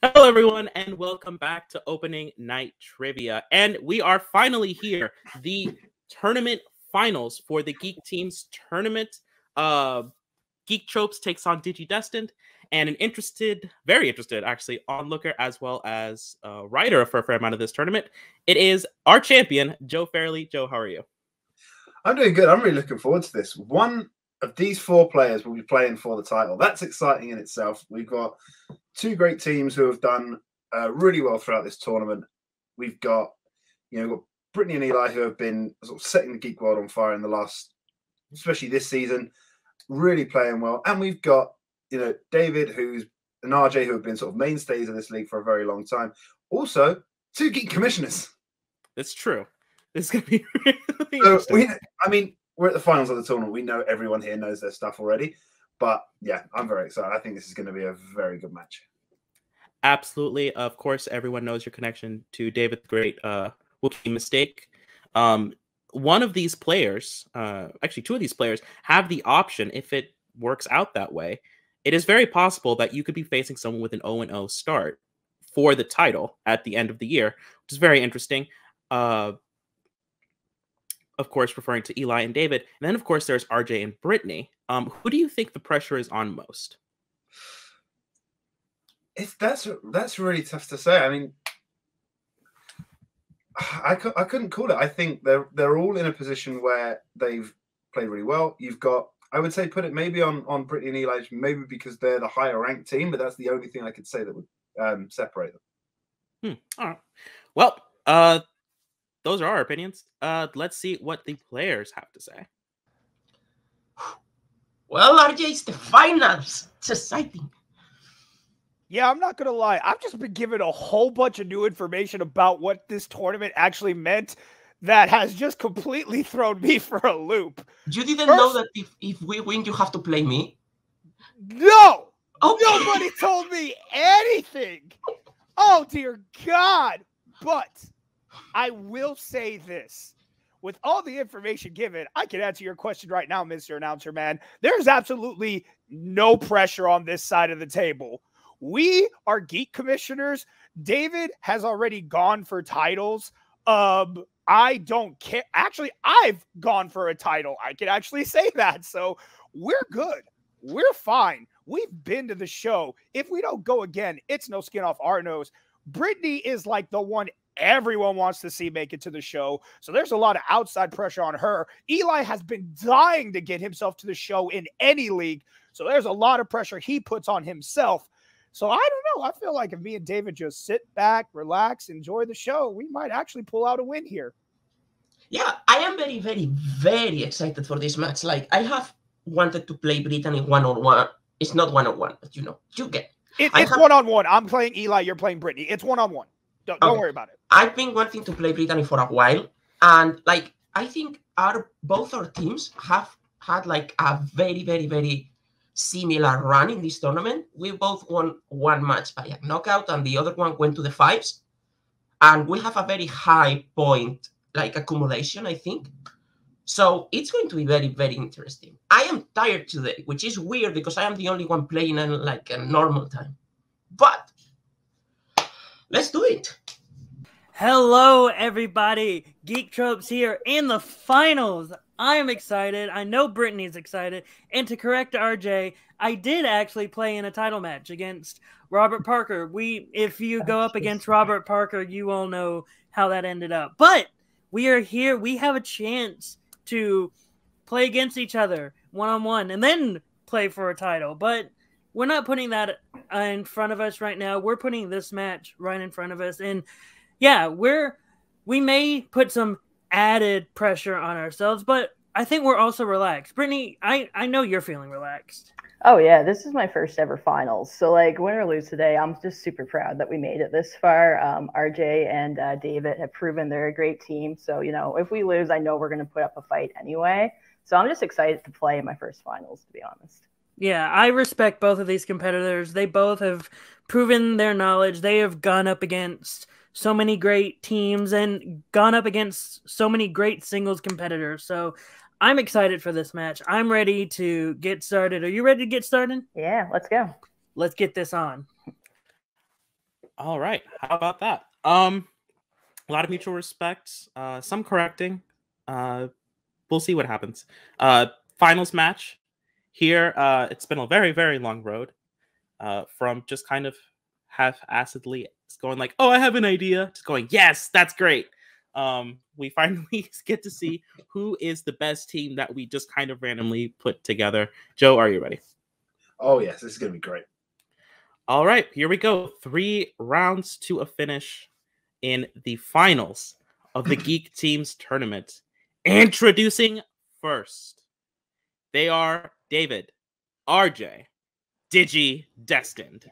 Hello, everyone, and welcome back to Opening Night Trivia. And we are finally here, the tournament finals for the Geek Team's tournament. Geek Tropes takes on Digidestined, and an very interested, actually, onlooker as well as writer for a fair amount of this tournament. It is our champion, Joe Fairley. Joe, how are you? I'm doing good. I'm really looking forward to this. One of these four players will be playing for the title. That's exciting in itself. We've got two great teams who have done really well throughout this tournament. We've got, Brittany and Eli, who have been sort of setting the geek world on fire in the last, especially this season, really playing well. And we've got, David, and RJ, who have been sort of mainstays of this league for a very long time. Also, two geek commissioners. That's true. This is going to be really interesting. We're at the finals of the tournament. We know everyone here knows their stuff already. But yeah, I'm very excited. I think this is going to be a very good match. Absolutely. Of course, everyone knows your connection to David the Great will be a mistake. One of these players, actually two of these players, have the option, if it works out that way, it is very possible that you could be facing someone with an 0-0 start for the title at the end of the year, which is very interesting. Of course, referring to Eli and David. And then, of course, there's RJ and Brittany. Who do you think the pressure is on most? That's really tough to say. I mean, I couldn't call it. I think they're all in a position where they've played really well. You've got, I would say, put it maybe on Brittany and Eli, maybe because they're the higher ranked team, but that's the only thing I could say that would separate them. All right. Well, those are our opinions. Let's see what the players have to say. Well, RJ, it's the finals. It's exciting. Yeah, I'm not going to lie. I've just been given a whole bunch of new information about what this tournament actually meant that has just completely thrown me for a loop. You didn't know that if we win, you have to play me? No! Okay. Nobody told me anything! Oh, dear God! But I will say this. With all the information given, I can answer your question right now, Mr. Announcer Man. There's absolutely no pressure on this side of the table. We are geek commissioners. David has already gone for titles. I don't care. Actually, I've gone for a title. I can actually say that. So we're good. We're fine. We've been to the show. If we don't go again, it's no skin off our nose. Brittany is like the one everyone wants to see make it to the show. So there's a lot of outside pressure on her. Eli has been dying to get himself to the show in any league. So there's a lot of pressure he puts on himself. So I don't know. I feel like if me and David just sit back, relax, enjoy the show, we might actually pull out a win here. Yeah, I am very, very, very excited for this match. Like, I have wanted to play Brittany one-on-one. It's not one-on-one, but you get it. It's one-on-one. I'm playing Eli. You're playing Brittany. It's one-on-one. Don't worry about it. I've been wanting to play Brittany for a while. And, like, I think both our teams have had, like, a very, very, very similar run in this tournament. We both won one match by a knockout, and the other one went to the fives. And we have a very high point, like, accumulation, I think. So it's going to be very, very interesting. I am tired today, which is weird because I am the only one playing in, like, a normal time. But let's do it. Hello, everybody. Geek Tropes here in the finals. I am excited. I know Brittany's excited. And to correct RJ, I did actually play in a title match against Robert Parker. If you go up against Robert Parker, you all know how that ended up. But we are here. We have a chance to play against each other one-on-one and then play for a title. But we're not putting that in front of us right now. We're putting this match right in front of us. And yeah, we may put some added pressure on ourselves, but I think we're also relaxed. Brittany, I know you're feeling relaxed. Oh yeah, this is my first ever finals. So like win or lose today, I'm just super proud that we made it this far. RJ and David have proven they're a great team. So, if we lose, I know we're going to put up a fight anyway. So I'm just excited to play in my first finals, to be honest. Yeah, I respect both of these competitors. They both have proven their knowledge. They have gone up against so many great teams and gone up against so many great singles competitors. So I'm excited for this match. I'm ready to get started. Are you ready to get started? Yeah, let's go. Let's get this on. All right. How about that? A lot of mutual respect, some correcting. We'll see what happens. Finals match here. It's been a very, very long road from just kind of half-assedly going like, oh, I have an idea, to going, yes, that's great. We finally get to see who is the best team that we just kind of randomly put together. Joe, are you ready? Oh, yes, this is going to be great. All right, here we go. 3 rounds to a finish in the finals of the Geek Teams tournament. Introducing first, they are David, RJ, Digidestined,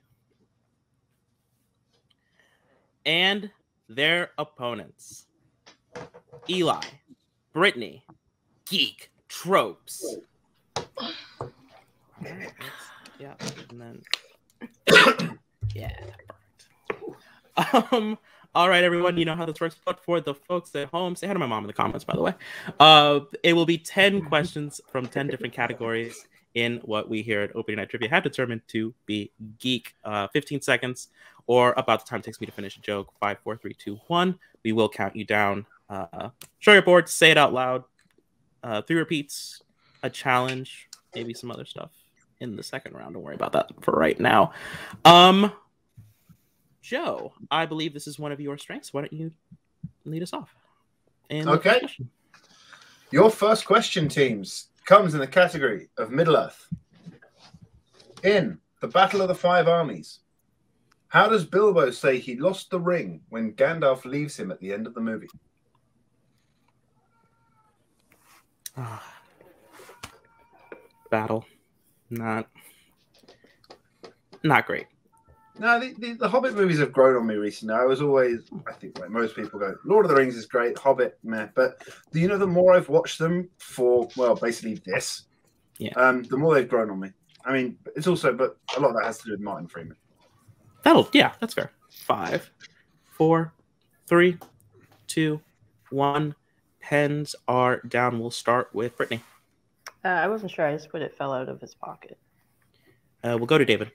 and their opponents, Eli, Brittany, Geek, Tropes. Yeah, and then yeah, perfect. All right, everyone, you know how this works. But for the folks at home, say hi to my mom in the comments, by the way. It will be 10 questions from 10 different categories in what we here at Opening Night Trivia have determined to be geek. 15 seconds, or about the time it takes me to finish a joke. 5, 4, 3, 2, 1. We will count you down. Show your board, say it out loud. 3 repeats, a challenge, maybe some other stuff in the second round. Don't worry about that for right now. Joe, I believe this is one of your strengths. Why don't you lead us off? Okay. Your first question, teams, comes in the category of Middle-earth. In the Battle of the Five Armies, how does Bilbo say he lost the ring when Gandalf leaves him at the end of the movie? Battle. Not great. No, the Hobbit movies have grown on me recently. I was always, I think like most people go, Lord of the Rings is great, Hobbit, meh. But the more I've watched them for, well, basically this, the more they've grown on me. I mean, it's also, but a lot of that has to do with Martin Freeman. That's fair. 5, 4, 3, 2, 1. Pens are down. We'll start with Brittany. I wasn't sure. I just put it fell out of his pocket. We'll go to David.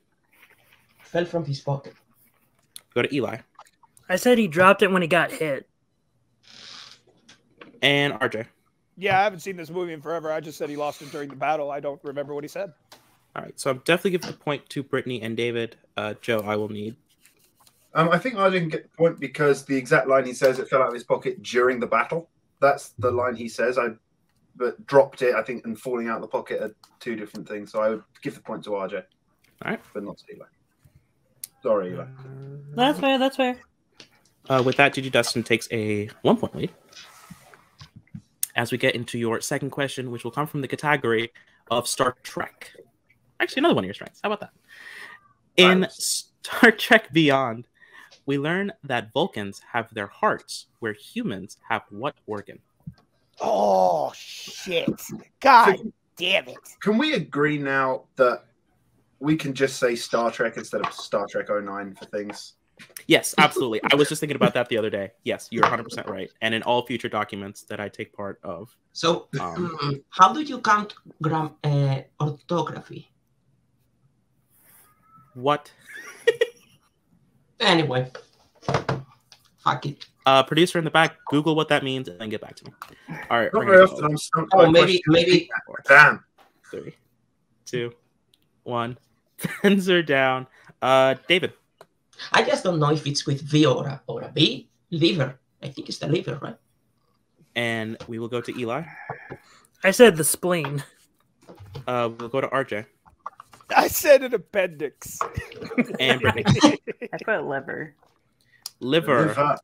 Fell from his pocket. Go to Eli. I said he dropped it when he got hit. And RJ. Yeah, I haven't seen this movie in forever. I just said he lost it during the battle. I don't remember what he said. All right, so I'm definitely giving the point to Brittany and David. Joe, I will need. I think RJ can get the point because the exact line he says, it fell out of his pocket during the battle. That's the line he says. But dropped it, I think, and falling out of the pocket are 2 different things. So I would give the point to RJ. All right. But not to Eli. Sorry, Eli. That's fair. That's fair. With that, Digidestined takes a 1-point lead. As we get into your second question, which will come from the category of Star Trek. Actually, another one of your strengths. How about that? In Star Trek Beyond, we learn that Vulcans have their hearts, where humans have what organ? Oh, shit. God damn it. Can we agree now that we can just say Star Trek instead of Star Trek 09 for things? Yes, absolutely. I was just thinking about that the other day. Yes, you're 100% right. And in all future documents that I take part of. So, how do you count orthography? What? Anyway, fuck it. Producer in the back, Google what that means and then get back to me. All right. Not very often I'm stumped by maybe. Damn. 3, 2, 1. Pens are down. David. I just don't know if it's with V or a B. Liver. I think it's the liver, right? And we will go to Eli. I said the spleen. We'll go to RJ. I said an appendix. And Brittany. I put liver. Liver.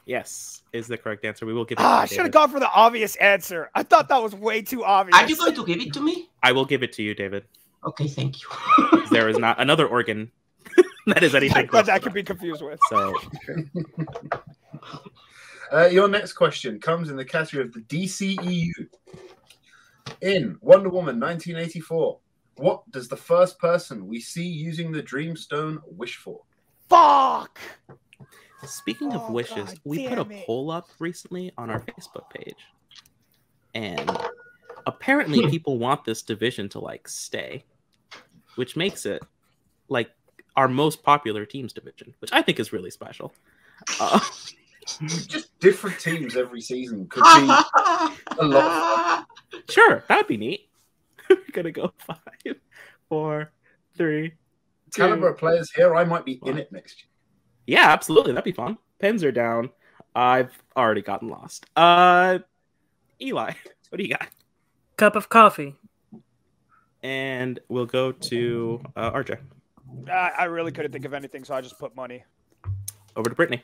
Yes, is the correct answer. We will give it to I should have gone for the obvious answer. I thought that was way too obvious. Are you going to give it to me? I will give it to you, David. Okay, thank you. There is not another organ that is anything that I could be confused with. So, your next question comes in the category of the DCEU. In Wonder Woman 1984, what does the first person we see using the Dreamstone wish for? Fuck! Speaking of wishes, we put a poll up recently on our Facebook page. And apparently people want this division to like stay, which makes it like our most popular teams division, which I think is really special. Just different teams every season could be a lot of fun. Sure, that'd be neat. We're gonna go 5, 4, 3. Caliber of players here, I might be in it next year. Yeah, absolutely. That'd be fun. Pens are down. I've already gotten lost. Eli, what do you got? Cup of coffee. And we'll go to RJ. I really couldn't think of anything, so I just put money. Over to Brittany.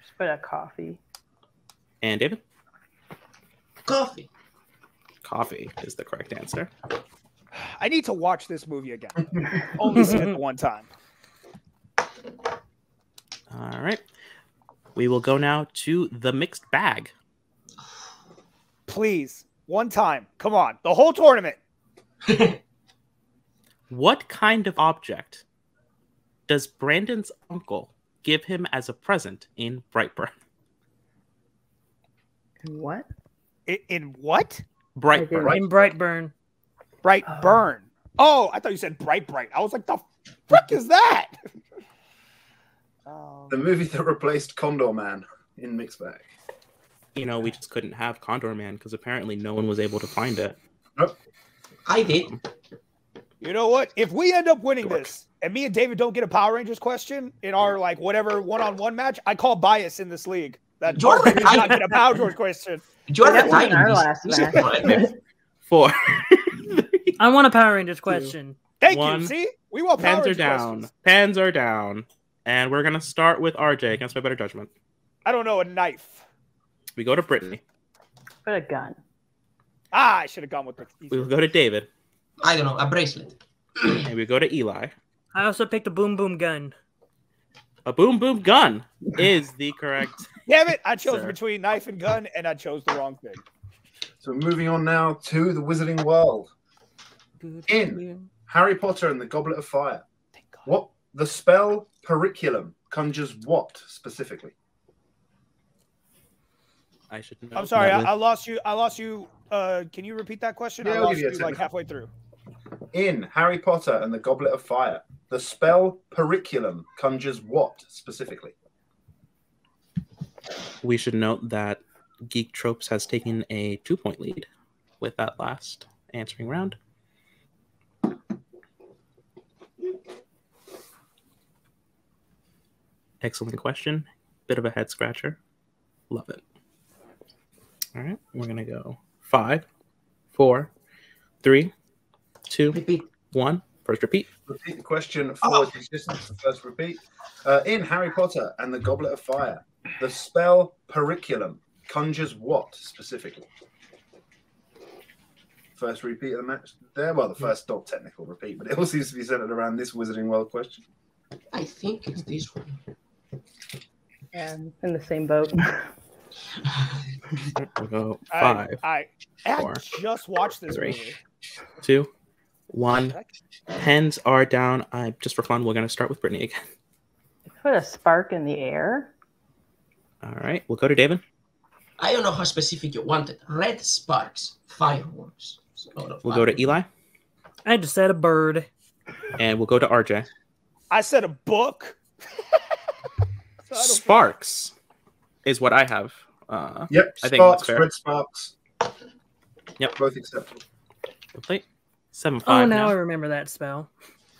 Just put a coffee. And David? Coffee. Coffee is the correct answer. I need to watch this movie again. Only seen it one time. All right. We will go now to the mixed bag. Please, one time. Come on. The whole tournament. What kind of object does Brandon's uncle give him as a present in Brightburn? What? In what? Brightburn. In Brightburn. Brightburn. Oh, I thought you said Bright. I was like, the frick is that? The movie that replaced Condor Man in Mixed Bag. You know, we just couldn't have Condor Man because apparently no one was able to find it. Nope. I did. You know what? If we end up winning this and me and David don't get a Power Rangers question in our like whatever one-on-one match, I call bias in this league. That Jordan did not get a Power Rangers question. Jordan, That wasn't our last match. 4. I want a Power Rangers question. Thank 1. you. See? We want Power Pens are Rangers down. questions. Pens are down. And we're going to start with RJ against my better judgment. I don't know, a knife. We go to Brittany. Put a gun. I should have gone with the We will go to David. I don't know, a bracelet. And we go to Eli. I also picked a boom boom gun. A boom boom gun is the correct. Damn it! I chose Sir. between knife and gun, and I chose the wrong thing. So moving on now to the Wizarding World. In Harry Potter and the Goblet of Fire, what the spell Periculum conjures what specifically? I should know. I'm sorry, that I lost you. Can you repeat that question? Yeah, I I'll lost give you a you like second. halfway through. In Harry Potter and the Goblet of Fire, the spell Periculum conjures what specifically? We should note that Geek Tropes has taken a 2-point lead with that last answering round. Excellent question. Bit of a head scratcher. Love it. All right, we're going to go 5, 4, 3, 2, Repeat. 1. First repeat. Repeat the question for distance. The first repeat. In Harry Potter and the Goblet of Fire, the spell Periculum conjures what specifically? First repeat of the match there. Well, the first not technical repeat, but it all seems to be centered around this Wizarding World question. I think it's this one. And in the same boat. We'll go 5, I 4, just watched this 3, movie. 2, 1. Pens are down. Just for fun, we're going to start with Brittany again. Put a spark in the air. All right, we'll go to David. I don't know how specific you wanted. Red sparks, fireworks. We'll go to Eli, I just said a bird. and we'll go to RJ. I said a book. So I don't- Sparks is what I have. Yep, I think sparks, that's fair. red sparks. Yep. Both acceptable. Complete. 7-5. Oh, now I remember that spell.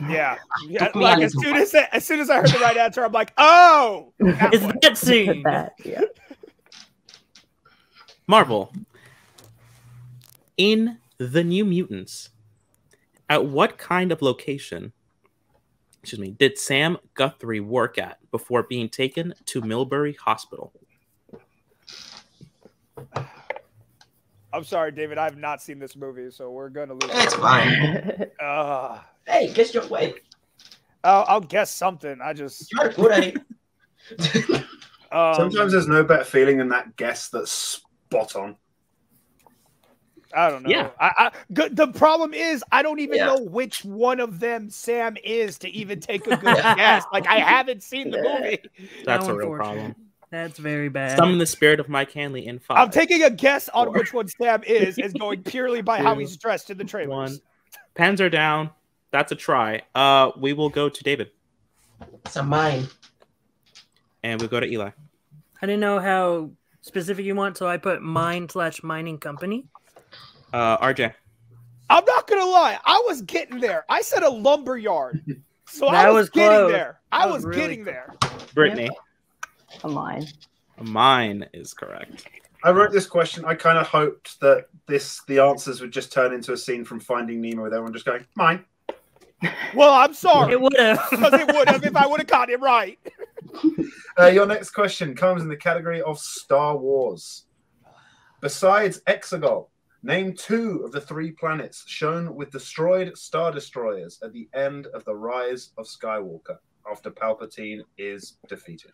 Yeah. Took me Like, a as little soon as I heard the right answer, I'm like, oh, that It's one. that scene. That, yeah. Marvel. In The New Mutants, at what kind of location, did Sam Guthrie work at before being taken to Millbury Hospital? I'm sorry, David. I have not seen this movie, so we're gonna lose. It's fine. Hey, guess your way. I'll guess something. I just You're good at it. Sometimes there's no better feeling than that guess that's spot on. I don't know. Yeah. The problem is I don't even Yeah. know which one of them Sam is to even take a good guess. Like I haven't seen the movie. That's How a real unfortunate. problem. That's very bad. Summon the spirit of Mike Hanley in 5. I'm taking a guess on 4, which one Sam is going purely by how he's dressed in the trailers. 1. Pens are down. That's a try. We will go to David. It's a mine. And we go to Eli. I didn't know how specific you want, so I put mine/mining company. RJ. I'm not gonna lie, I was getting there. I said a lumber yard, so That I was getting close. there. I That was was getting really there. Brittany. A mine. Mine is correct. I wrote this question. I kind of hoped that the answers would just turn into a scene from Finding Nemo with everyone just going, mine. Well, I'm sorry. It would have. Because it would have if I would have got it right. Your next question comes in the category of Star Wars. Besides Exegol, name 2 of the 3 planets shown with destroyed Star Destroyers at the end of The Rise of Skywalker after Palpatine is defeated.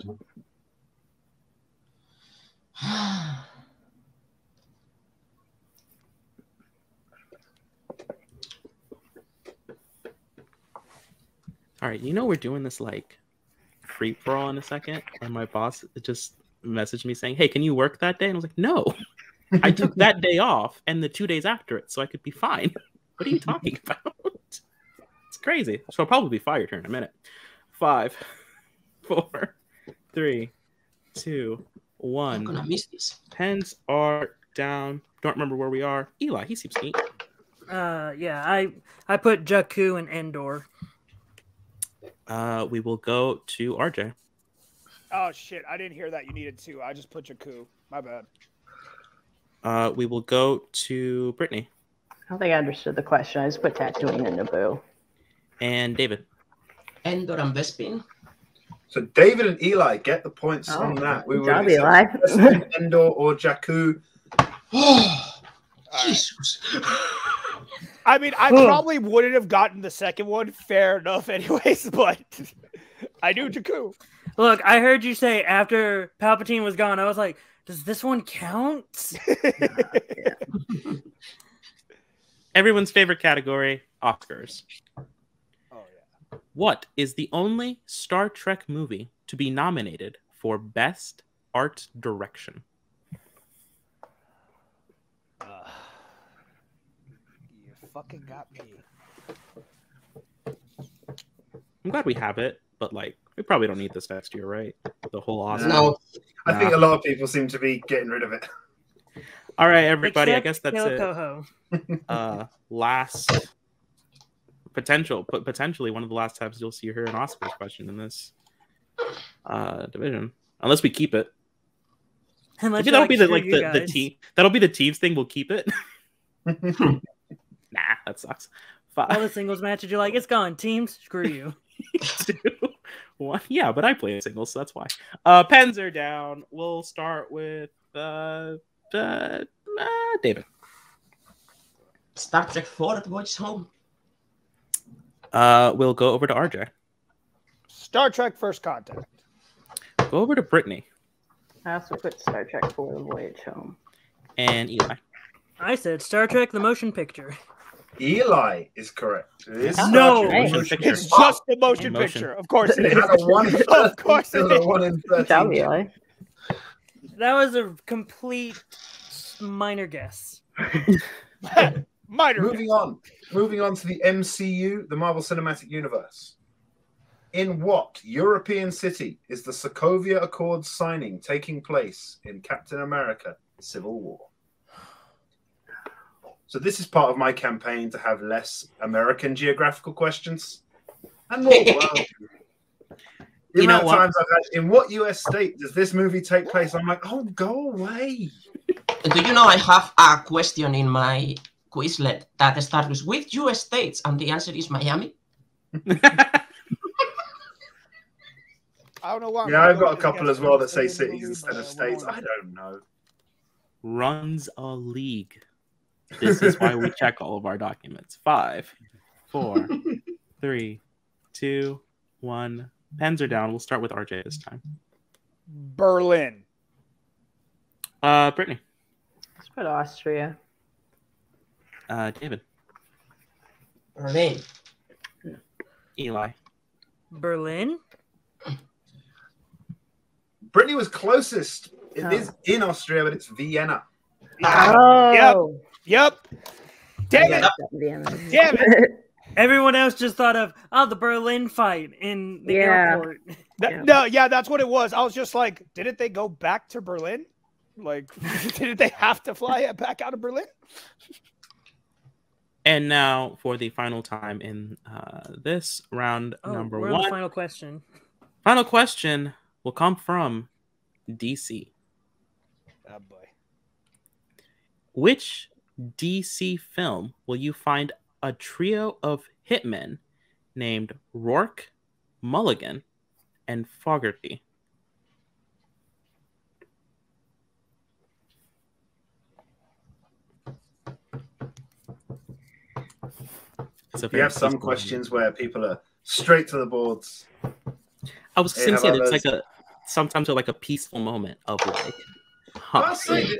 All right, we're doing this like free for all in a second, and my boss just messaged me saying, "Hey, can you work that day?" And I was like, "No, I took that day off and the 2 days after it, so I could be fine." What are you talking about? It's crazy. So I'll probably be fired here in a minute. 5, 4, 3, 2, 1. I'm gonna miss this. Pens are down. Don't remember where we are. Eli, he seems neat. Yeah, I put Jakku and Endor. We will go to RJ. Oh shit! I didn't hear that. You needed to. I just put Jakku. My bad. We will go to Brittany. I don't think I understood the question. I just put Tatooine and Naboo. And David. Endor and Bespin. So David and Eli get the points on that. We Good will job, Eli. Endor or Jakku. Oh, Jesus. I mean, I probably wouldn't have gotten the second one. Fair enough, anyways. But I knew Jakku. Look, I heard you say after Palpatine was gone, I was like, does this one count? Everyone's favorite category, Oscars. Oh yeah. What is the only Star Trek movie to be nominated for Best Art Direction? You fucking got me. I'm glad we have it, but we probably don't need this next year, right? The whole Oscar. No. I think a lot of people seem to be getting rid of it. All right, everybody. Except I guess that's Kill it. Coho. Last potentially one of the last times you'll see her an Oscars question in this division, unless we keep it. Unless Maybe you're that'll be the guys. team. That'll be the teams thing. We'll keep it. Nah, that sucks. All 5, the singles matches, you're like, it's gone. Teams, screw you. 2, 1. Yeah, but I play singles, so that's why. Pens are down. We'll start with David. Star Trek 4 at Voyage Home. We'll go over to RJ. Star Trek First Contact. Go over to Brittany I also put Star Trek 4 The Voyage Home. and Eli. I said Star Trek the motion picture. Eli is correct. It is Star No. Trek Motion motion picture. It's just the motion Motion. picture. Of course it It is. had a 1 in 13. Of course it It had is. a 1 in Good job, 13. Eli. That was a complete minor guess. Minor. Moving on to the MCU, the Marvel Cinematic Universe. In what European city is the Sokovia Accords signing taking place in Captain America: Civil War? So this is part of my campaign to have less American geographical questions and more world. The You know amount of what? times I've had, in what US state does this movie take place? I'm like, oh, go away. Do you know I have a question in my Quizlet that starts with which US states? And the answer is Miami. I don't know why. Yeah, I've got a couple as well that say cities instead of states. I don't know. Runs a league. This is why we check all of our documents. 5, 4, 3, 2, 1. Pens are down. We'll start with RJ this time. Berlin. Brittany. Let's put Austria. David. Renee. Eli. Berlin? Brittany was closest. It is in Austria, but it's Vienna. Oh. Yep. Damn it. Damn it. Everyone else just thought of the Berlin fight in the airport. No, yeah, that's what it was. I was just like, didn't they go back to Berlin? Like, didn't they have to fly back out of Berlin? And now for the final time in this round, number we're one. on the final question. Final question will come from DC. Oh boy. Which DC film will you find a trio of hitmen named Rourke, Mulligan, and Fogarty? You have some questions where people are straight to the boards. I was going to say it's like sometimes like a peaceful moment of like. I'll say that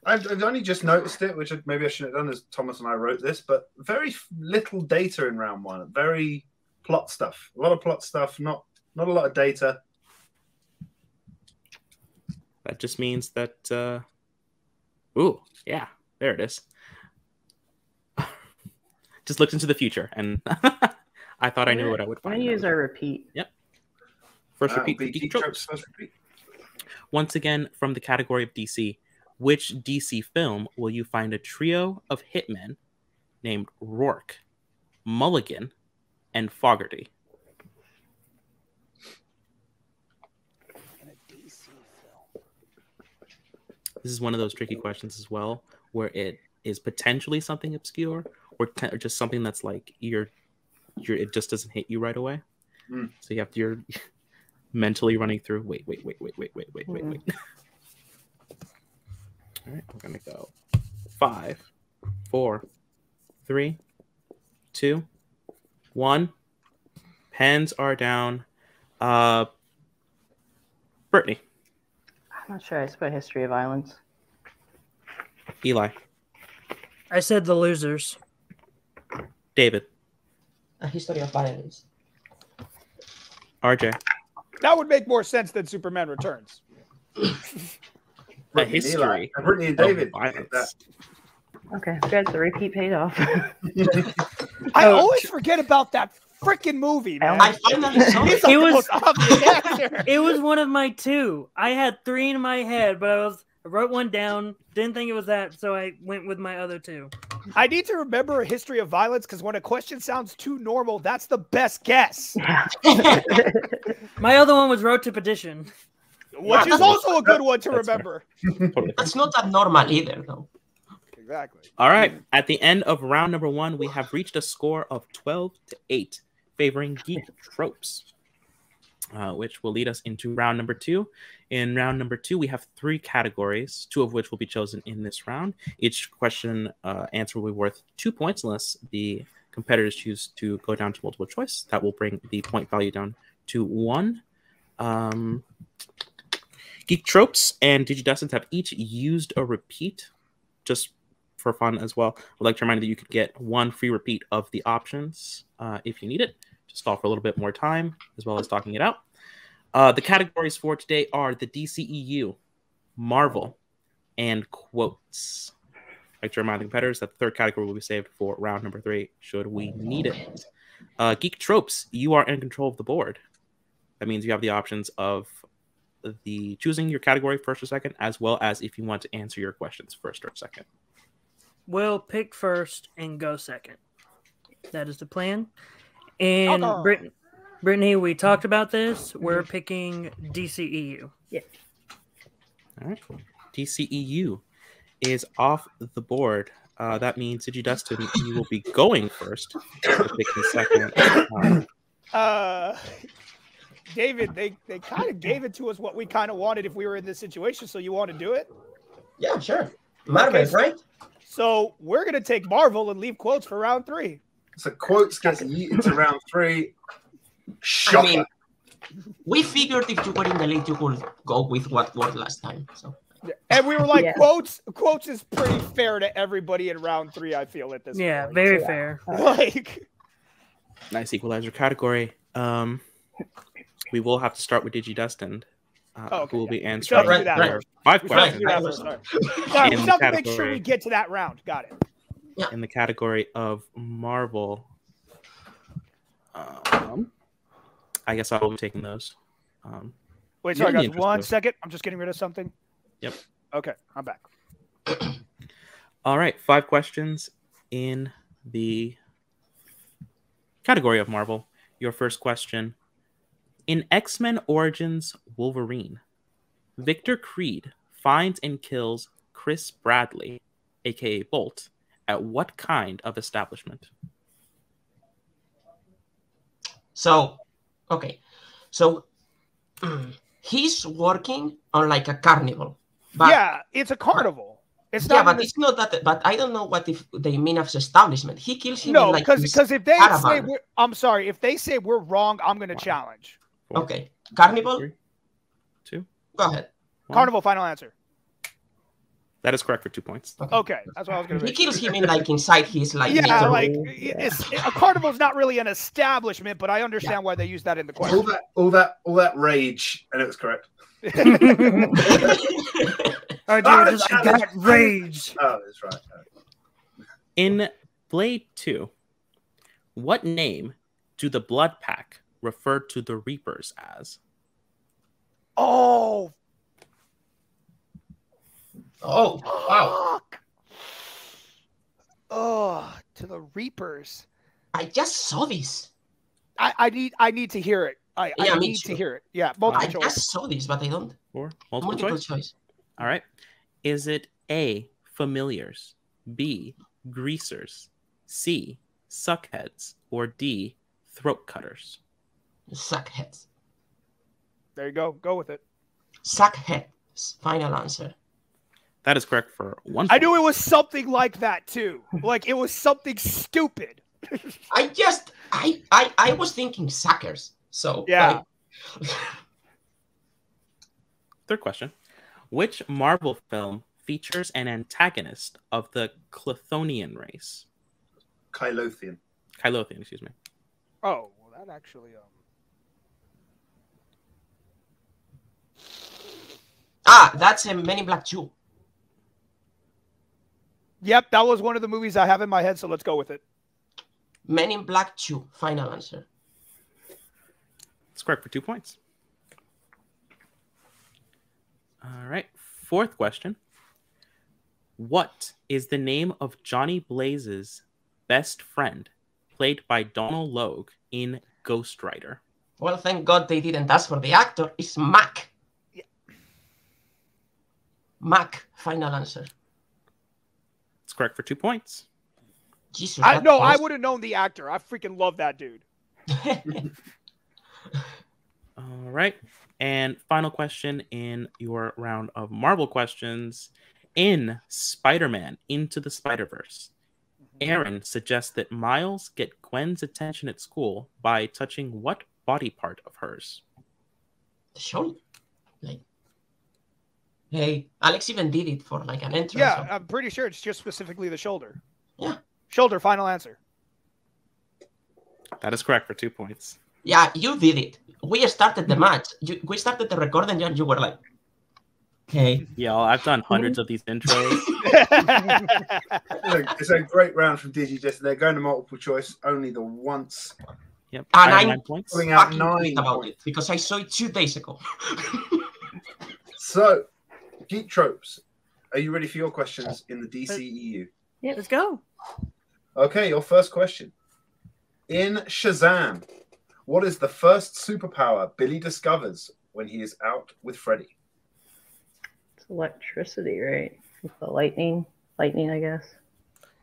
I've only just noticed it, which maybe I shouldn't have done as Thomas and I wrote this, but very little data in round one. Very plot stuff. A lot of plot stuff, not a lot of data. That just means that. Ooh, yeah, there it is. Just looked into the future, and I thought I knew what I would find. I'm gonna use our repeat. Yep. First repeat. Geek Tropes. First repeat. Once again, from the category of DC, which DC film will you find a trio of hitmen named Rourke, Mulligan, and Fogarty? This is one of those tricky questions as well, where it is potentially something obscure, or just something that's like it just doesn't hit you right away. So you have to, you're mentally running through. Wait. All right, we're gonna go 5, 4, 3, 2, 1. Pens are down. Brittany. I'm not sure. I spelled History of Violence. Eli. I said The Losers. David. A History of Violence. RJ. That would make more sense than Superman Returns. A history. Brittany and David. Okay, guys, the repeat paid off. I always forget about that freaking movie, man. I finally saw it. He's like the most obvious actor. It was one of my two. I had 3 in my head, but I wrote one down. Didn't think it was that, so I went with my other 2. I need to remember A History of Violence because when a question sounds too normal, that's the best guess. My other one was Road to Perdition. Which is also a good one to remember. That's not that normal either, though. Exactly. All right. At the end of round number 1, we have reached a score of 12-8, favoring Geek Tropes, which will lead us into round number 2. In round number 2, we have 3 categories, 2 of which will be chosen in this round. Each question answer will be worth 2 points unless the competitors choose to go down to multiple choice. That will bring the point value down to 1. Geek Tropes and Digidestined have each used a repeat, just for fun as well. I'd like to remind you that you could get 1 free repeat of the options if you need it. Just stall for a little bit more time, as well as talking it out. The categories for today are the DCEU, Marvel, and quotes. I'd like to remind the competitors that the third category will be saved for round number 3, should we need it. Geek Tropes, you are in control of the board. That means you have the options of choosing your category first or second, as well as if you want to answer your questions first or second. We'll pick first and go second. That is the plan. And Brittany, we talked about this. We're picking DCEU. Yeah. All right. DCEU is off the board. That means Digidestined, you will be going first. Picking second. David, they kind of gave it to us what we kind of wanted if we were in this situation. So you want to do it? Yeah, sure. Marvel, right? So we're going to take Marvel and leave quotes for round 3. So quotes gets yeeted to round 3. Shocker. I mean, we figured if you were in the league, you could go with what was last time. So. And we were like, quotes is pretty fair to everybody in round 3, I feel, at this point. Yeah, very fair. Like, nice equalizer category. We will have to start with Digidestined. who will be We answering still have to do that Right, for first. 5 We still have to questions do that first. Sorry, we In still the have to make sure category. we get to that round. Got it. in the category of Marvel. I guess I will be taking those. Wait, sorry, in the guys. interest 1 of- second. I'm just getting rid of something. Yep. Okay, I'm back. All right, 5 questions in the category of Marvel. Your first question. In X-Men Origins Wolverine, Victor Creed finds and kills Chris Bradley, aka Bolt, at what kind of establishment? So, okay. So, he's working on like a carnival. But, Yeah, it's a carnival. It's yeah, not. but it's not that. But I don't know what if they mean as establishment. He kills him. No, in, like, because his if they say caravan. I'm sorry, if they say we're wrong, I'm going to challenge. 4, Okay, carnival. 3, 2. Go ahead. 1. Carnival, final answer. That is correct for 2 points. Okay, that's what I was going to He make. kills him in like inside his like. Yeah, little- like a carnival's not really an establishment, but I understand why they use that in the question. All that rage, and it was correct. I got rage. Oh, that's right. In Blade 2, what name do the Blood Pack refer to the Reapers as? Oh, Oh wow! fuck. Oh, to the Reapers. I just saw this. I need to hear it. I me need too. to hear it. Yeah, multiple I choice. just saw this, but I don't. 4. Multiple choice. All right. Is it A, familiars, B, greasers, C, suckheads, or D, throat cutters? Suckheads. There you go. Go with it. Suckheads. Final answer. That is correct for 1 I point. knew it was something like that too. Like it was something stupid. I was thinking suckers. So Yeah. like, Third question. Which Marvel film features an antagonist of the Chthonian race? Kylothian. Kylothian, excuse me. Oh, well, that actually. that's a Men in Black 2. Yep, that was one of the movies I have in my head. So let's go with it. Men in Black 2. Final answer. It's correct for 2 points. All right. Fourth question. What is the name of Johnny Blaze's best friend, played by Donald Logue in Ghost Rider? Well, thank God they didn't ask for the actor. It's Mac. Yeah. Mac. Final answer. It's correct for 2 points. Jesus. I that was- would have known the actor. I freaking love that dude. All right. And final question in your round of Marvel questions. In Spider-Man Into the Spider-Verse, Aaron suggests that Miles get Gwen's attention at school by touching what body part of hers? The shoulder. Like, hey, Alex even did it for like an entrance. Yeah, of- I'm pretty sure it's just specifically the shoulder. Yeah. Shoulder, final answer. That is correct for 2 points. Yeah, you did it. We started the match. We started the recording and you were like, hey. Y'all, I've done hundreds of these intros. It's a great round from Digidestined. They're going to multiple choice only the once. Yep. And I have I'm 9 points. Pulling out fucking 9 pissed about points. it because I saw it 2 days ago. So, Geek Tropes, are you ready for your questions in the DCEU? Yeah, let's go. Okay, your first question. In Shazam, what is the first superpower Billy discovers when he is out with Freddie? It's electricity, right? With the lightning, I guess.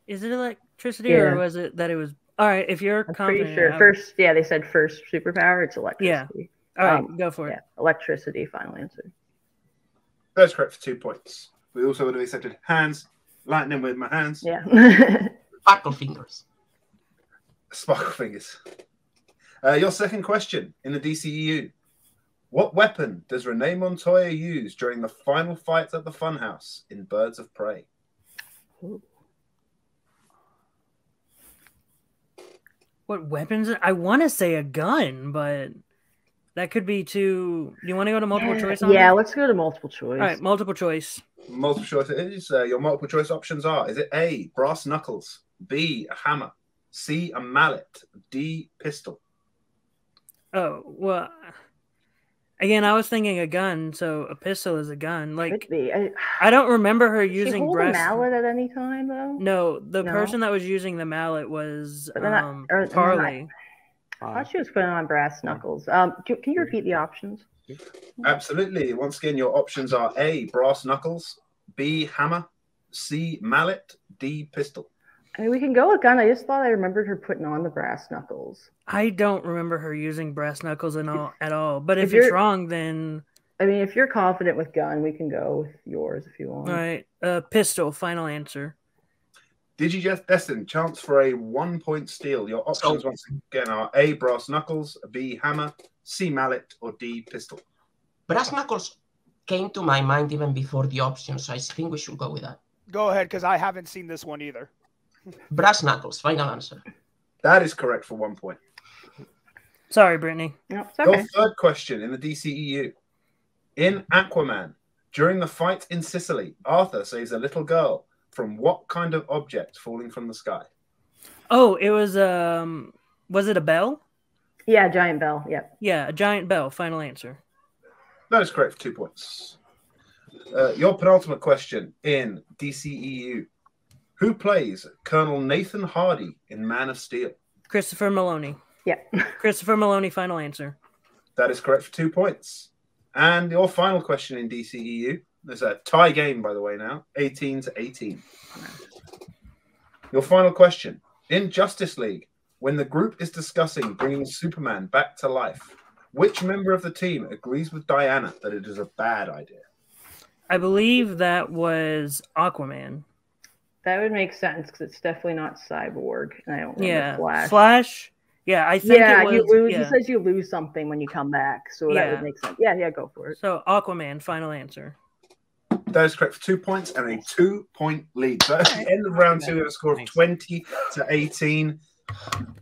Is it electricity Yeah. or was it that it was? All right, if you're I'm confident. pretty sure. First, yeah, they said first superpower. It's electricity. All right, go for it. Yeah, electricity. Final answer. That's correct for 2 points. We also would have accepted hands, lightning with my hands, Yeah. Sparkle fingers. sparkle fingers. Your second question in the DCEU. What weapon does Renee Montoya use during the final fight at the Funhouse in Birds of Prey? What weapons? I want to say a gun, but That could be two. You want to go to multiple choice on Yeah, it? let's go to multiple choice. All right, multiple choice. Multiple choice it is. Your multiple choice options are: is it A, brass knuckles, B, a hammer, C, a mallet, D, pistol? Oh, well, again, I was thinking a gun, so a pistol is a gun. Like, Could be. I don't remember her She using hold a brass. mallet at any time though. No, the No? person that was using the mallet was But then and then Carly. I thought she was putting on brass knuckles. Can you repeat the options? Absolutely. Once again, your options are A, brass knuckles, B, hammer, C, mallet, D, pistol. I mean, we can go with gun. I just thought I remembered her putting on the brass knuckles. I don't remember her using brass knuckles at all. But If if it's you're- wrong, then I mean, if you're confident with gun, we can go with yours if you want. all right. Pistol. Final answer. Digidestined, chance for a 1 point steal. Your options once again are A, brass knuckles, B, hammer, C, mallet, or D, pistol. Brass knuckles came to my mind even before the options, so I think we should go with that. Go ahead, because I haven't seen this one either. Brass knuckles, final answer. That is correct for 1 point. Sorry, Brittany. No, it's Your okay. third question in the DCEU. In Aquaman, during the fight in Sicily, Arthur saves a little girl from what kind of object falling from the sky? Oh, it was it a bell? Yeah, giant bell. Yep. Yeah, a giant bell. Final answer. That is correct for 2 points. Your penultimate question in DCEU. Who plays Colonel Nathan Hardy in Man of Steel? Christopher Maloney. Yeah. Christopher Maloney. Final answer. That is correct for 2 points. And your final question in DCEU. There's a tie game, by the way, now. 18-18. Your final question. In Justice League, when the group is discussing bringing Superman back to life, which member of the team agrees with Diana that it is a bad idea? I believe that was Aquaman. That would make sense because it's definitely not Cyborg, and I don't remember Yeah, Flash. Flash. Yeah, I think Yeah, it was. you lose. Yeah. He says you lose something when you come back, so that Yeah. would make sense. Yeah, go for it. So Aquaman. Final answer. That is correct for 2 points and a 2 point lead. So at the end of round two, we have a score of 20-18.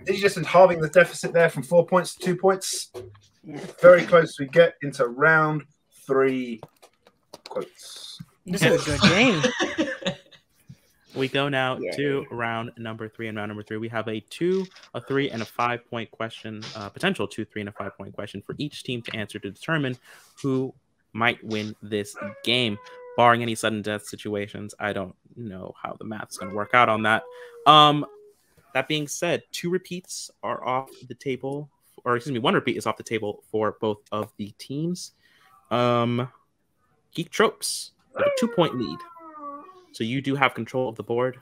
He's just halving the deficit there from 4 points to 2 points. Yeah. Very close as we get into round three. Quotes. This is a good game. We go now Yay. to round number three. And round number three, we have a 2, a 3, and a 5 point question, potential 2, 3, and a 5 point question for each team to answer to determine who might win this game. Barring any sudden death situations, I don't know how the math's going to work out on that. That being said, 2 repeats are off the table, or excuse me, 1 repeat is off the table for both of the teams. Geek Tropes have a 2 point lead. So you do have control of the board.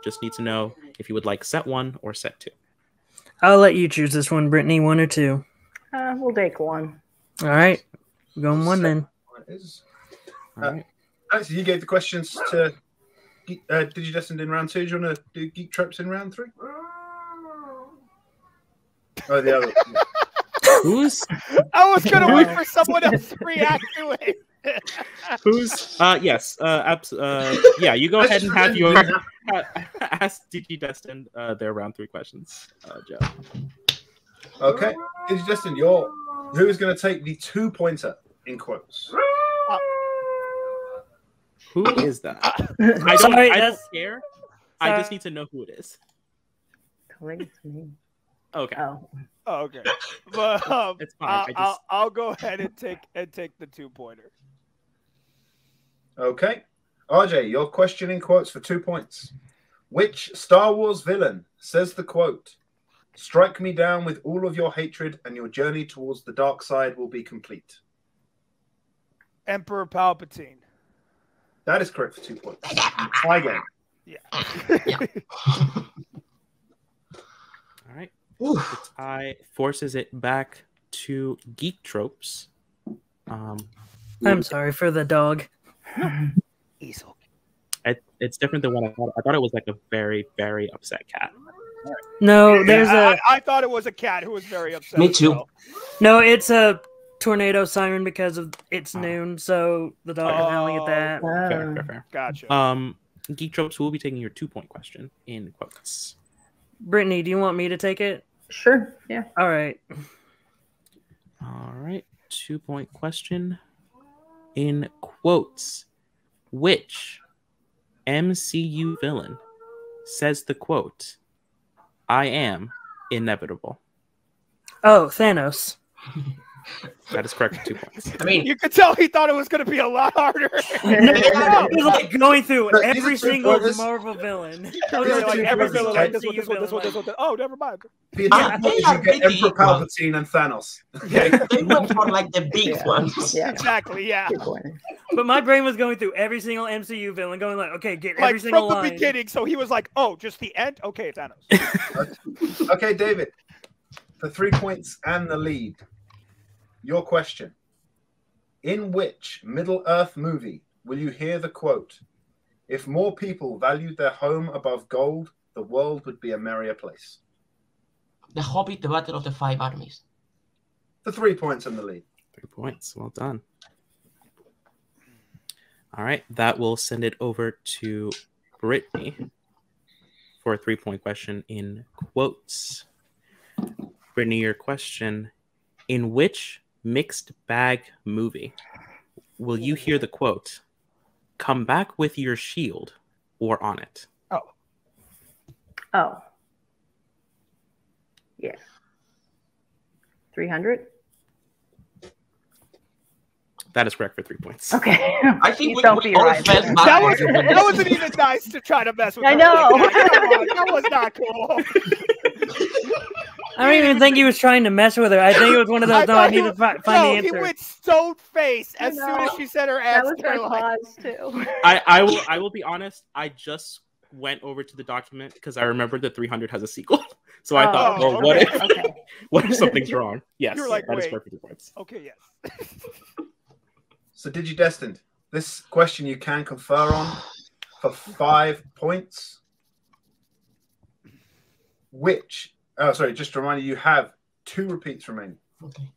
Just need to know if you would like set 1 or set 2. I'll let you choose this one, Brittany. 1 or 2. We'll take 1. All right. We're going 1 then. All right. Actually, you gave the questions to Digidestined in round 2. Do you want to do Geek Tropes in round 3? Oh, the other. Who's I was gonna wait for someone else to react to it. Who's yes, yeah, you go ahead and have your ask Digidestined their round 3 questions, Joe. Okay, Digidestined, who is going to take the 2 pointer in quotes? Who is that? I don't care. I just need to know who it is. Calling to me. Okay. Oh. Oh, okay, but It's fine. I'll go ahead and take the 2 pointer. Okay, RJ, your question in quotes for 2 points. Which Star Wars villain says the quote, "Strike me down with all of your hatred and your journey towards the dark side will be complete"? Emperor Palpatine. That is correct for 2 points. Tie game. Yeah. All right. The tie forces it back to Geek Tropes. I'm sorry for the dog. Easel. It's different than what I thought. I thought it was like a very, very upset cat. No, there's I thought it was a cat who was very upset. Me as too. well. No, it's a tornado siren because of it's noon, so the dog is howling at that. Fair. Gotcha. Geek Tropes, who will be taking your 2 point question in quotes? Brittany, do you want me to take it? Sure. Yeah. All right. All right. 2-point question. In quotes, which MCU villain says the quote, "I am inevitable"? Oh, Thanos. That is correct for 2 points. I mean, You could tell he thought it was going to be a lot harder. I was like going through Look, these every are single 2-pointers. Marvel villain. Really, like every villain, like this MCU one, this one, this one, this one. Oh, never mind. For your Ah, 2 points, they you are get pretty Emperor equal. Palpatine and Thanos. they went for like the big Yeah. ones. Yeah. Exactly, yeah. 2 pointers. But my brain was going through every single MCU villain, going like, okay, get Like every single from the line. beginning, so he was like, "Oh, just the end." Okay, Thanos. Okay, David. For 3 points and the lead. Your question. In which Middle-earth movie will you hear the quote, "If more people valued their home above gold, the world would be a merrier place"? The Hobbit, the Battle of the Five Armies. For 3 points and the lead. 3 points. Well done. All right. That will send it over to Brittany for a 3-point question in quotes. Brittany, your question. In which mixed bag movie will you hear the quote, "Come back with your shield or on it"? Oh. Yeah. 300? That is correct for 3 points. Okay. I think we Don't all be right. felt That backwards. that wasn't even nice to try to mess with. I her. know. Come on, that was not cool. I don't even think he was trying to mess with her. I think it was one of those, no, I thought need he to was- find the No, he answer. went stone face I as soon as know. she said her That ass. was my pause, too. I will be honest. I just went over to the document because I remembered that 300 has a sequel. So I thought, Oh, well, what okay. if Okay. what if something's wrong? Yes, You were like, that is wait. correct for 2 points. Okay, yes. So Digidestined. This question you can confer on for 5 points. Just to remind you, you have 2 repeats remaining. Okay.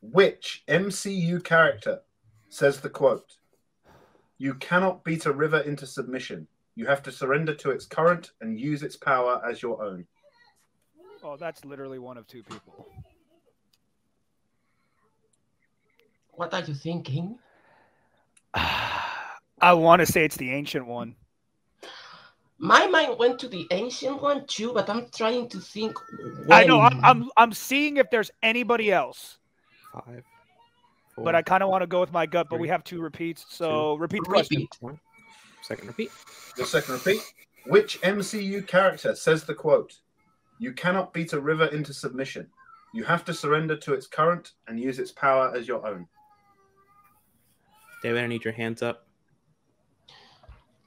Which MCU character says the quote, "You cannot beat a river into submission. You have to surrender to its current and use its power as your own"? Oh, that's literally one of 2 people. What are you thinking? I want to say it's the ancient one. My mind went to the ancient one too, but I'm trying to think. I know. when. I'm seeing if there's anybody else, 5, 4, but I kind of want to go with my gut. But we 3, have 2 repeats, so repeat the question. Repeat. 1. Second repeat. The second repeat. Which MCU character says the quote, "You cannot beat a river into submission. You have to surrender to its current and use its power as your own"? David, I need your hands up.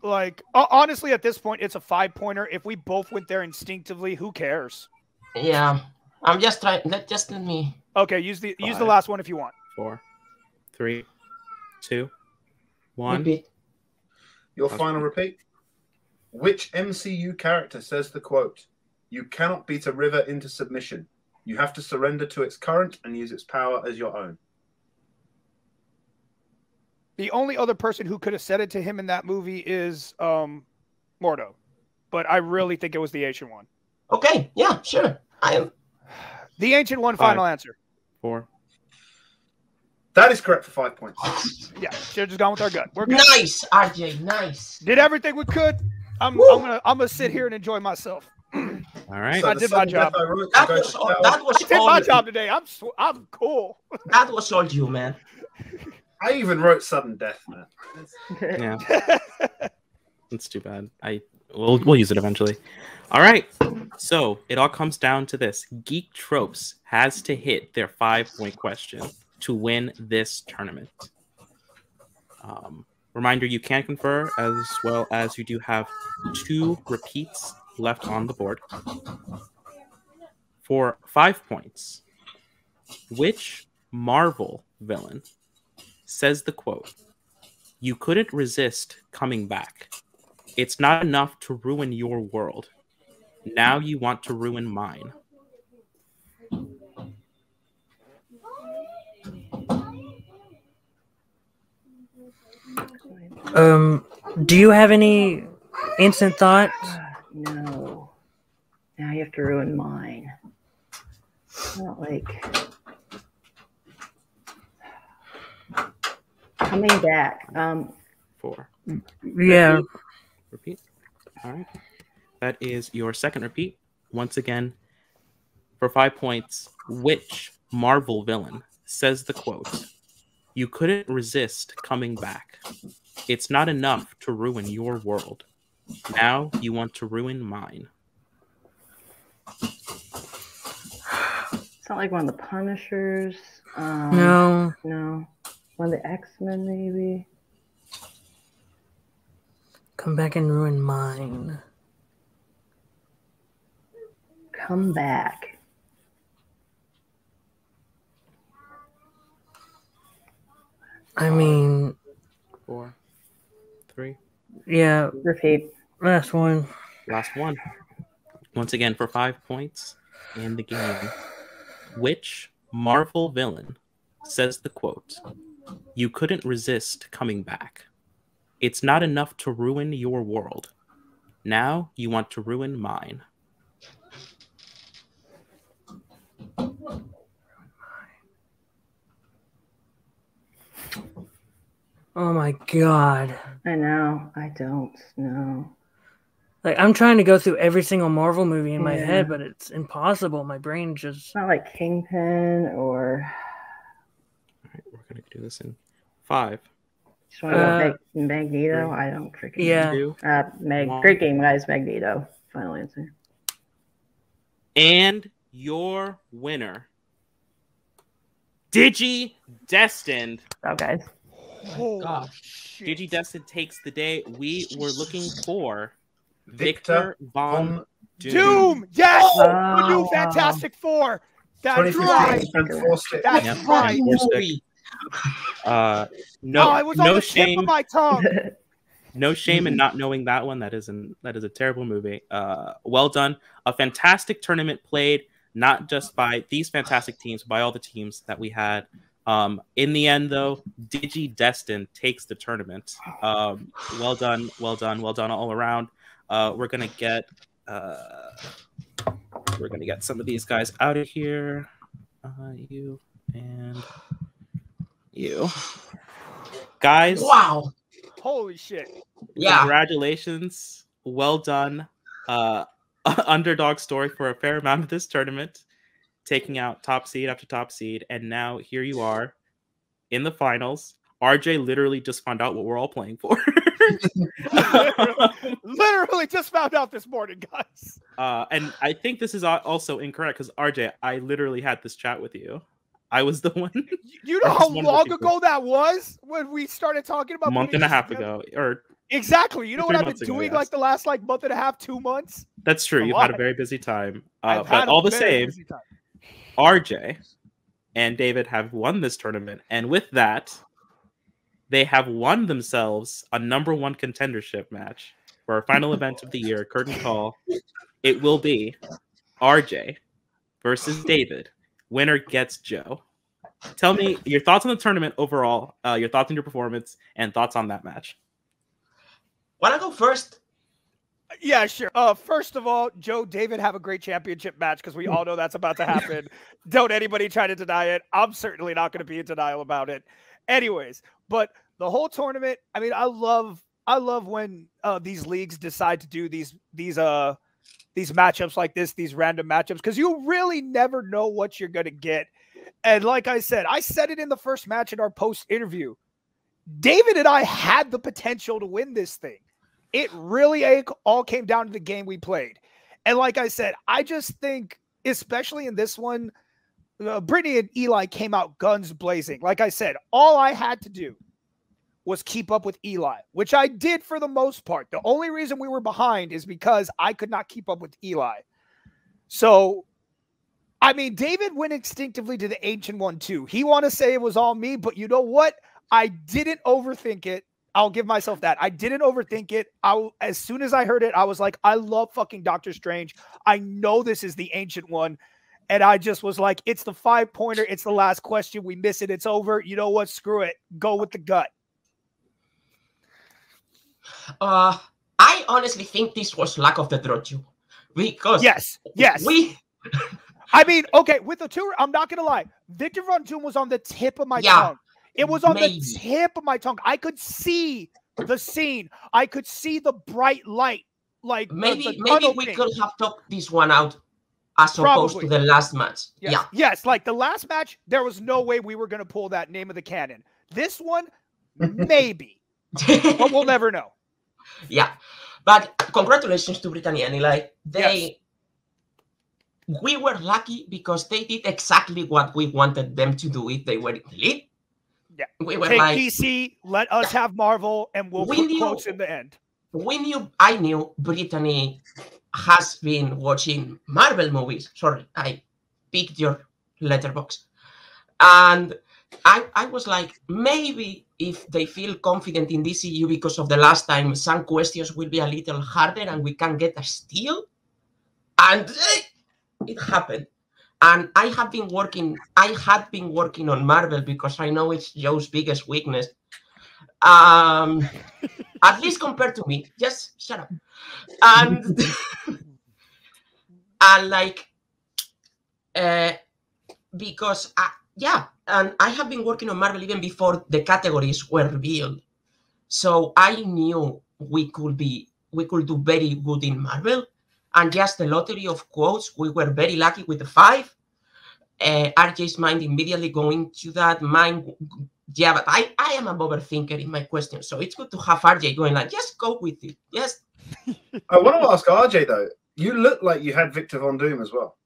Like honestly, at this point, it's a 5-pointer. If we both went there instinctively, who cares? Yeah, I'm just trying. Let me. Okay, use the 5, last one if you want. 4, 3, 2, 1. Repeat. Your final repeat. Which MCU character says the quote, "You cannot beat a river into submission. You have to surrender to its current and use its power as your own"? The only other person who could have said it to him in that movie is Mordo, but I really think it was the ancient one. Okay. Yeah. Sure. I am. The ancient one. 5, Final answer. 4. That is correct for 5 points. Yeah, should have just gone with our gut. We're good. Nice, RJ. Nice. Did everything we could. I'm gonna sit here and enjoy myself. All right. So I the did my sudden job. death I wrote to That go was to all, battle. that was I did all my you. job today. I'm cool. That was all you, man. I even wrote sudden death, man. Yeah, that's too bad. We'll use it eventually. All right. So it all comes down to this: Geek Tropes has to hit their 5-point question to win this tournament. Reminder: you can confer, as well as you do have 2 repeats left on the board. For 5 points, which Marvel villain says the quote, "You couldn't resist coming back. It's not enough to ruin your world. Now you want to ruin mine"? Do you have any instant thoughts? No. Now you have to ruin mine. Not like. Coming back. 4. Yeah. Repeat. All right. That is your second repeat. Once again, for 5 points, which Marvel villain says the quote, "You couldn't resist coming back. It's not enough to ruin your world. Now you want to ruin mine." It's not like one of the Punishers. No. No. One of the X-Men, maybe. Come back and ruin mine. Come back. I mean, 4, 3. yeah. Repeat. Last one. Last one. Once again, for 5 points in the game, which Marvel villain says the quote, "You couldn't resist coming back. It's not enough to ruin your world. Now you want to ruin mine." Oh my god. I know. I don't know. Like, I'm trying to go through every single Marvel movie in my Yeah. head, but it's impossible. My brain just... It's not like Kingpin or... All right, we're going to do this in 5. Just want to go Magneto? 3, I don't freaking Yeah. 2, know. Great game, guys. Magneto. Final answer. and your winner, Digidestined. Oh, guys. Holy God. shit. Digidestined takes the day. We were looking for Victor Victor Von Doom. Doom! Yes! Oh, The new wow. Fantastic Four! That's 2015 right! spent 4 sticks. That's Yep. right! Four stick. Movie. No, Oh, it was on no the tip shame. of my tongue. No shame in not knowing that one. That is a terrible movie. Well done. A fantastic tournament played, not just by these fantastic teams, by all the teams that we had. In the end, though, Digidestined takes the tournament. Well done all around. We're gonna get some of these guys out of here. You and you guys. Wow. Holy shit. Yeah. Congratulations. Well done. Underdog story for a fair amount of this tournament, taking out top seed after top seed. And now here you are in the finals. RJ literally just found out what we're all playing for. Literally just found out this morning, guys. And I think this is also incorrect because RJ, I literally had this chat with you. I was the one. You know I how just wanted to long keep ago that was when we started talking about a month putting and a this half together? ago, or Exactly. You know what 3 I've been months ago, doing yes. like the last month and a half, 2 months? that's true. A You've had a lot. very busy time. I've But had a all the very same, busy time. RJ and David have won this tournament, and with that, they have won themselves a #1 contendership match for our final event of the year, curtain call. It will be RJ versus David. Winner gets Joe. Tell me your thoughts on the tournament overall, your thoughts on your performance, and thoughts on that match. Wanna go first? Yeah, sure. First of all, Joe, David have a great championship match because we all know that's about to happen. Don't anybody try to deny it. I'm certainly not going to be in denial about it. Anyways, but the whole tournament, I mean, I love when these leagues decide to do these matchups like this, these random matchups, because you really never know what you're going to get. And like I said it in the first match in our post interview. David and I had the potential to win this thing. It really all came down to the game we played. And like I said, I just think, especially in this one, Brittany and Eli came out guns blazing. Like I said, all I had to do was keep up with Eli, which I did for the most part. The only reason we were behind is because I could not keep up with Eli. So, I mean, David went instinctively to the Ancient One too. He want to say it was all me, but you know what? I didn't overthink it. I'll give myself that. I didn't overthink it. As soon as I heard it, I was like, I love fucking Doctor Strange. I know this is the Ancient One. And I just was like, it's the 5-pointer. It's the last question. We miss it. It's over. You know what? Screw it. Go with the gut. I honestly think this was lack of the draw too. Because yes. I mean, okay, with the two, I'm not going to lie. Victor Von Doom was on the tip of my tongue. It was on Maybe. the tip of my tongue. I could see the scene. I could see the bright light. Like maybe tunnel we thing. could have talked this one out as opposed to the last match. Yes. Yeah. Yes, like the last match, there was no way we were going to pull that name of the cannon. This one, maybe. But we'll never know. Yeah. But congratulations to Brittany and Eli. We were lucky because they did exactly what we wanted them to do if they were in the lead. Yeah. We were Take like, DC, let us have Marvel, and we'll put quotes in the end. I knew Brittany has been watching Marvel movies. Sorry, I picked your letterbox. And I was like, maybe if they feel confident in DCU because of the last time, some questions will be a little harder and we can get a steal. And it happened. And I had been working on Marvel because I know it's Joe's biggest weakness. At least compared to me. Just shut up. And and like because and I have been working on Marvel even before the categories were revealed. So I knew we could do very good in Marvel. And just the lottery of quotes, we were very lucky with the 5. RJ's mind immediately going to that. Mine, yeah, but I am an overthinker in my question. So it's good to have RJ going like, just go with it. Yes. I want to ask RJ, though. You look like you had Victor Von Doom as well.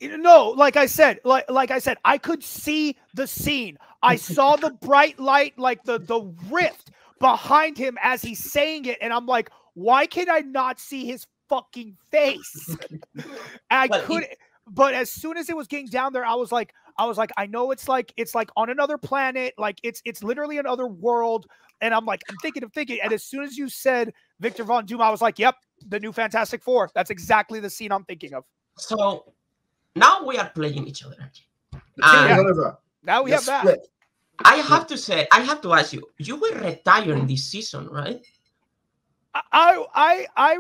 No, like I said, I could see the scene. I saw the bright light, like the rift behind him as he's saying it. And I'm like, why can I not see his fucking face? But as soon as it was getting down there, I was like, I know it's like on another planet, like it's literally another world. And I'm thinking. And as soon as you said Victor Von Doom, I was like, yep, the new Fantastic Four. That's exactly the scene I'm thinking of. So now we are playing each other. Now we have that. I have to ask you, you were retiring this season, right? I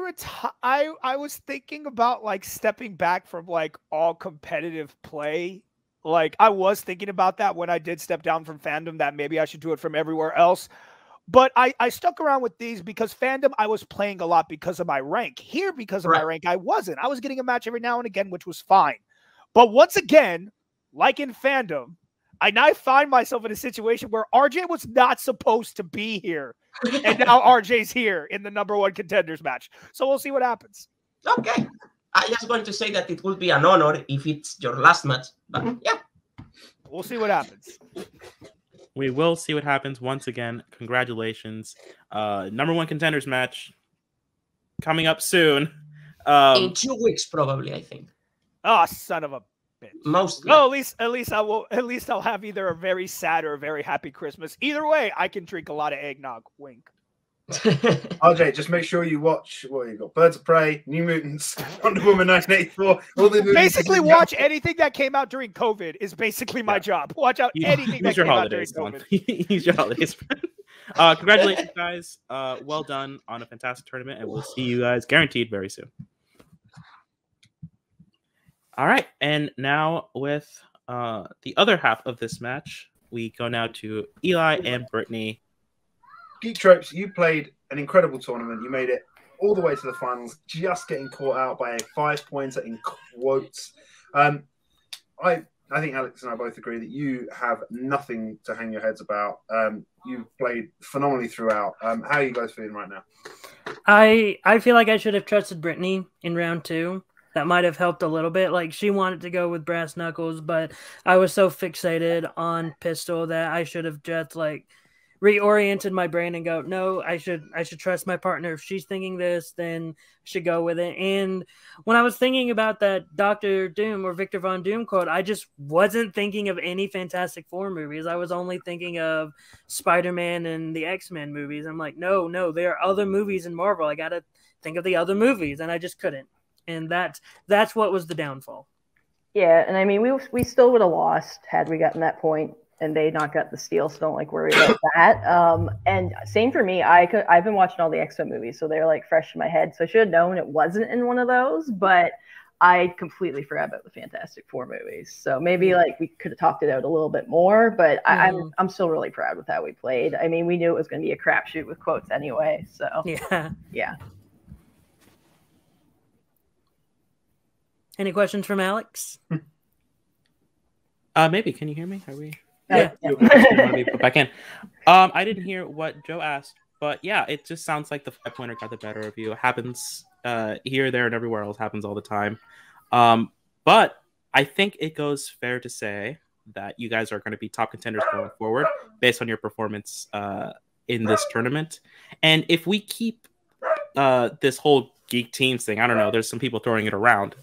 was thinking about like stepping back from like all competitive play. Like I was thinking about that when I did step down from fandom, that maybe I should do it from everywhere else. But I stuck around with these because fandom, I was playing a lot because of my rank. Here, because of my rank, I wasn't. I was getting a match every now and again, which was fine. But once again, like in fandom, I now find myself in a situation where RJ was not supposed to be here. And now RJ's here in the #1 contenders match. So we'll see what happens. Okay. I was going to say that it would be an honor if it's your last match. But yeah. We'll see what happens. We will see what happens. Once again, congratulations. #1 contenders match coming up soon. In 2 weeks, probably, I think. Oh, son of a bitch. Mostly. No, at least I'll have either a very sad or a very happy Christmas. Either way, I can drink a lot of eggnog. Wink. RJ, just make sure you watch what you got: Birds of Prey, New Mutants, Wonder Woman 1984. All the movies. Basically, watch anything that came out during COVID is basically my job. Watch out anything that came out during COVID. Use your holidays. Congratulations, guys. Well done on a fantastic tournament, and we'll see you guys guaranteed very soon. All right, and now with the other half of this match, we go now to Eli and Brittany. Geek Tropes, you played an incredible tournament. You made it all the way to the finals, just getting caught out by a 5-pointer in quotes. I think Alex and I both agree that you have nothing to hang your heads about. You've played phenomenally throughout. How are you guys feeling right now? I feel like I should have trusted Brittany in round 2. That might have helped a little bit. Like, she wanted to go with brass knuckles, but I was so fixated on pistol that I should have just like reoriented my brain and go, no, I should trust my partner. If she's thinking this, then I should go with it. And when I was thinking about that Dr. Doom or Victor Von Doom quote, I just wasn't thinking of any Fantastic Four movies. I was only thinking of Spider-Man and the X-Men movies. I'm like, no, there are other movies in Marvel. I got to think of the other movies, and I just couldn't. And that's what was the downfall. Yeah, and I mean, we still would have lost had we gotten that point and they not got the steal, so don't like worry about that. And same for me. I've been watching all the X-Men movies, so they're like fresh in my head. So I should have known it wasn't in one of those, but I completely forgot about the Fantastic Four movies. So maybe like we could have talked it out a little bit more, but I'm still really proud with how we played. I mean, we knew it was going to be a crapshoot with quotes anyway. So yeah. Any questions from Alex? Maybe. Can you hear me? Are we? Yeah. Put back in. I didn't hear what Joe asked, but yeah, it just sounds like the 5-pointer got the better of you. It happens here, there, and everywhere else. Happens all the time. But I think it goes fair to say that you guys are going to be top contenders going forward based on your performance in this tournament. And if we keep this whole Geek Teams thing, I don't know, there's some people throwing it around.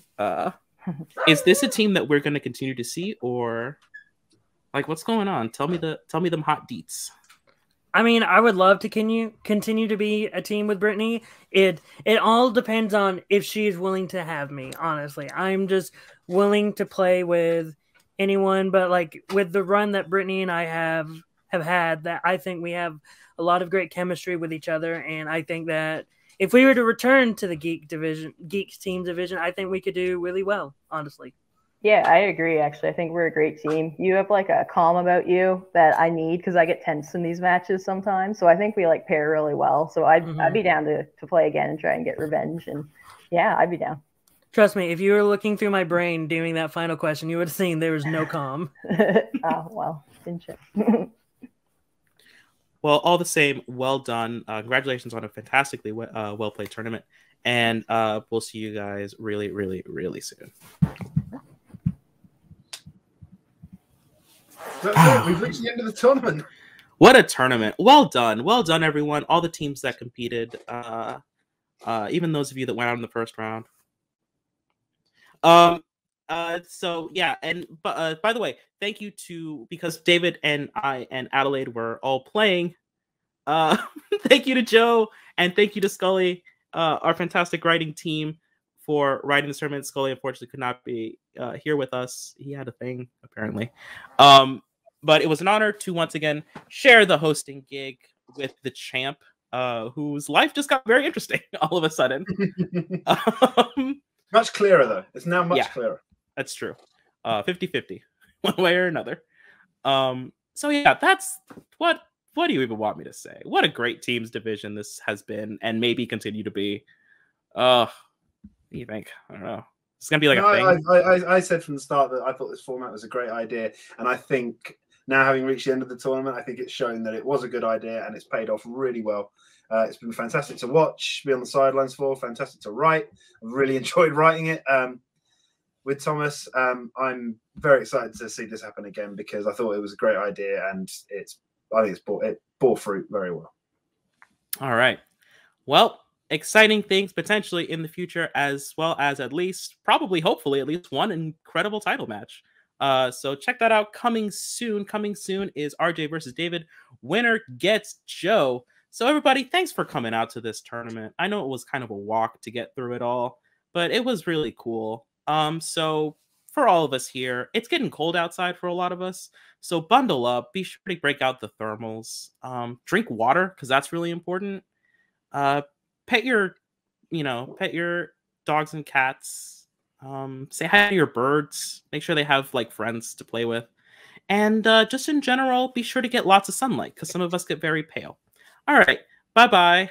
Is this a team that we're going to continue to see, or like what's going on? Tell me them hot deets. I mean, I would love to continue to be a team with Brittany. It all depends on if she's willing to have me, honestly. I'm just willing to play with anyone, but like with the run that Brittany and I have had, that I think we have a lot of great chemistry with each other, and I think that if we were to return to the Geek Team division, I think we could do really well, honestly. Yeah, I agree, actually. I think we're a great team. You have like a calm about you that I need because I get tense in these matches sometimes. So I think we like pair really well. So I'd be down to play again and try and get revenge. And yeah, I'd be down. Trust me, if you were looking through my brain doing that final question, you would have seen there was no calm. Oh, well, didn't check. Well, all the same, well done. Congratulations on a fantastically well-played tournament. And we'll see you guys really, really, really soon. That's it. We've reached the end of the tournament. What a tournament. Well done. Well done, everyone. All the teams that competed. Even those of you that went out in the first round. So yeah, and by the way, thank you to, because David and I and Adelaide were all playing. Thank you to Joe and thank you to Scully, our fantastic writing team, for writing this tournament. Scully unfortunately could not be here with us. He had a thing apparently. But it was an honor to once again share the hosting gig with the champ, whose life just got very interesting all of a sudden. Much clearer though. It's now much clearer. That's true. 50-50, one way or another. So yeah, that's what do you even want me to say? What a great teams division this has been and maybe continue to be. What do you think? I don't know. It's gonna be like a thing. I said from the start that I thought this format was a great idea, and I think now, having reached the end of the tournament, I think it's shown that it was a good idea and it's paid off really well. It's been fantastic to watch, be on the sidelines for, fantastic to write. I've really enjoyed writing it with Thomas. I'm very excited to see this happen again because I thought it was a great idea and I think it bore fruit very well. All right. Well, exciting things potentially in the future, as well as at least, probably, hopefully, at least one incredible title match. So check that out. Coming soon. Coming soon is RJ versus David. Winner gets Joe. So everybody, thanks for coming out to this tournament. I know it was kind of a walk to get through it all, but it was really cool. So for all of us here, it's getting cold outside for a lot of us. So bundle up. Be sure to break out the thermals. Drink water because that's really important. Pet your dogs and cats. Say hi to your birds. Make sure they have like friends to play with. And just in general, be sure to get lots of sunlight because some of us get very pale. All right. Bye-bye.